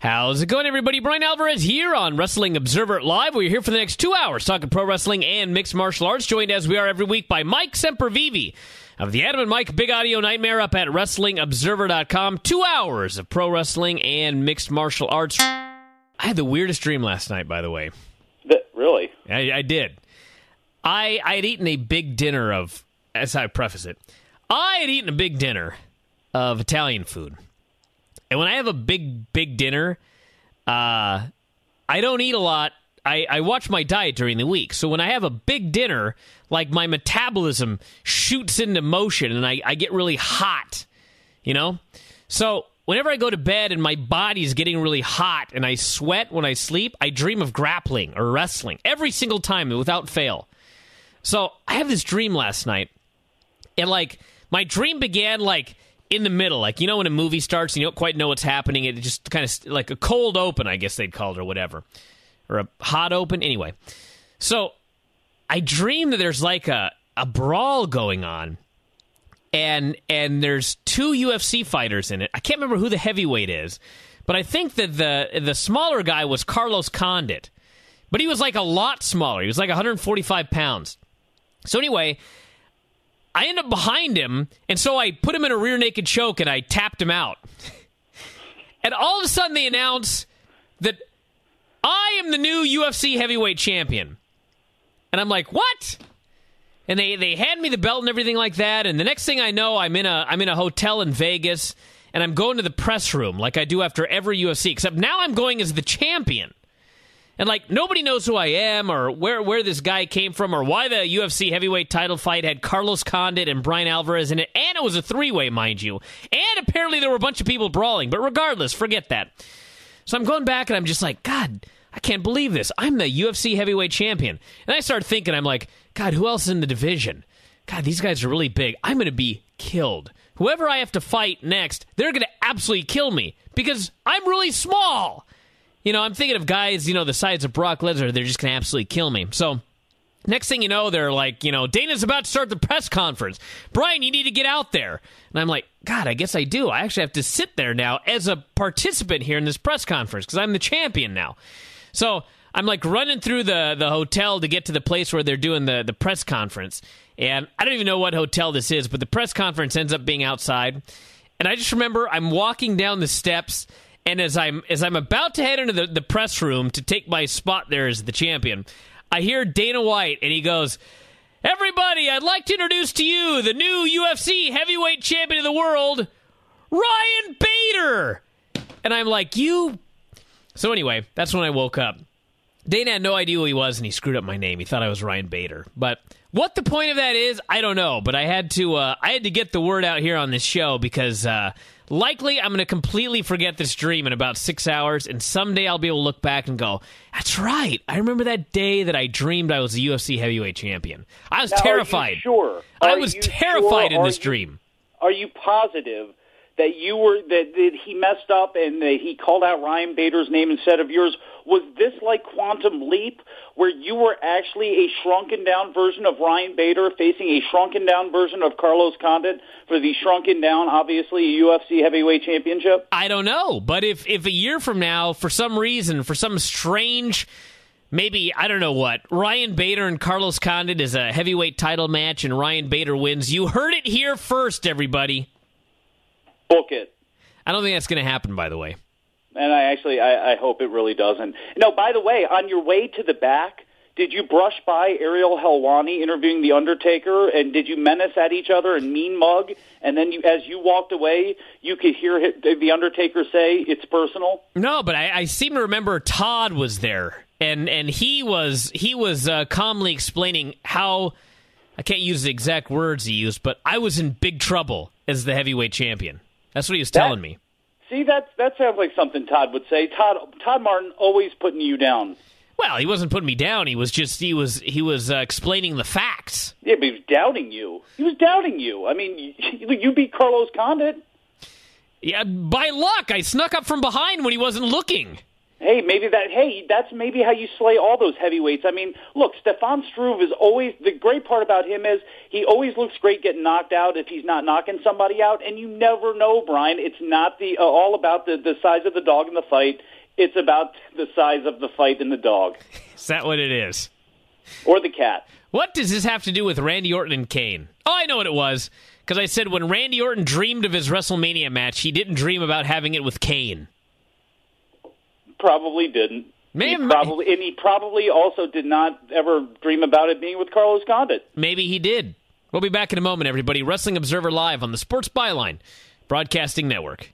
How's it going, everybody? Bryan Alvarez here on Wrestling Observer Live. We're here for the next 2 hours talking pro wrestling and mixed martial arts, joined as we are every week by Mike Sempervive of the Adam and Mike Big Audio Nightmare up at WrestlingObserver.com. 2 hours of pro wrestling and mixed martial arts. I had the weirdest dream last night, by the way. Really? I did. I had eaten a big dinner of, as I preface it, I had eaten a big dinner of Italian food. And when I have a big dinner, I don't eat a lot. I watch my diet during the week. So when I have a big dinner, like my metabolism shoots into motion and I get really hot, you know? So whenever I go to bed and my body's getting really hot and I sweat when I sleep, I dream of grappling or wrestling every single time without fail. So I have this dream last night. And my dream began in the middle, when a movie starts and you don't quite know what's happening, it just kind of like a cold open, I guess they'd call it, or whatever, or a hot open. Anyway, so I dream that there's a brawl going on, and there's two UFC fighters in it. I can't remember who the heavyweight is, but I think that the smaller guy was Carlos Condit, but he was a lot smaller. He was 145 pounds. So anyway, I end up behind him, and so I put him in a rear naked choke, and I tapped him out. And all of a sudden, they announce that I am the new UFC heavyweight champion. And I'm like, what? And they hand me the belt and everything like that, and the next thing I know, I'm in a hotel in Vegas, and I'm going to the press room like I do after every UFC, except now I'm going as the champion. And nobody knows who I am or where this guy came from or why the UFC heavyweight title fight had Carlos Condit and Bryan Alvarez in it. And it was a three-way, mind you. And apparently there were a bunch of people brawling. But regardless, forget that. So I'm going back and I'm just like, God, I can't believe this. I'm the UFC heavyweight champion. And I start thinking, I'm like, God, who else is in the division? God, these guys are really big. I'm going to be killed. Whoever I have to fight next, they're going to absolutely kill me because I'm really small. I'm thinking of guys, the size of Brock Lesnar, they're just going to absolutely kill me. So, next thing you know, they're Dana's about to start the press conference. Bryan, you need to get out there. And I'm like, God, I guess I do. I actually have to sit there now as a participant here in this press conference because I'm the champion now. So, I'm running through the hotel to get to the place where they're doing the press conference. And I don't even know what hotel this is, but the press conference ends up being outside. And I just remember I'm walking down the steps. And as I'm about to head into the press room to take my spot there as the champion, I hear Dana White, and he goes, "Everybody, I'd like to introduce to you the new UFC heavyweight champion of the world, Ryan Bader." And I'm like, you? So anyway, that's when I woke up. Dana had no idea who he was, and he screwed up my name. He thought I was Ryan Bader. But what the point of that is, I don't know. But I had to get the word out here on this show because likely I'm going to completely forget this dream in about 6 hours, and someday I'll be able to look back and go, that's right. I remember that day that I dreamed I was a UFC heavyweight champion. I was terrified. Are you sure? I was terrified in this dream. Are you positive that that he messed up and that he called out Ryan Bader's name instead of yours? Was this like Quantum Leap, where you were actually a shrunken-down version of Ryan Bader facing a shrunken-down version of Carlos Condit for the shrunken-down, obviously, UFC heavyweight championship? I don't know, but if a year from now, for some reason, for some strange, maybe, I don't know what, Ryan Bader and Carlos Condit is a heavyweight title match and Ryan Bader wins, you heard it here first, everybody. Book it. I don't think that's going to happen, by the way. And I hope it really doesn't. No, by the way, on your way to the back, did you brush by Ariel Helwani interviewing The Undertaker, and did you menace at each other and mean mug? And then as you walked away, you could hear The Undertaker say, it's personal? No, but I seem to remember Todd was there, and he was calmly explaining how, I can't use the exact words he used, but I was in big trouble as the heavyweight champion. That's what he was telling me. See, that sounds like something Todd would say. Todd Martin always putting you down. Well, he wasn't putting me down. He was explaining the facts. Yeah, but he was doubting you. I mean, you beat Carlos Condit. Yeah, by luck. I snuck up from behind when he wasn't looking. That's maybe how you slay all those heavyweights. I mean, look, Stefan Struve is always, the great part about him is he always looks great getting knocked out if he's not knocking somebody out, and you never know, Brian. It's not all about the size of the dog in the fight. It's about the size of the fight in the dog. Is that what it is? Or the cat. What does this have to do with Randy Orton and Kane? Oh, I know what it was. Because I said when Randy Orton dreamed of his WrestleMania match, he didn't dream about having it with Kane. Probably didn't. He probably also did not ever dream about it being with Carlos Condit. Maybe he did. We'll be back in a moment, everybody. Wrestling Observer Live on the Sports Byline Broadcasting Network.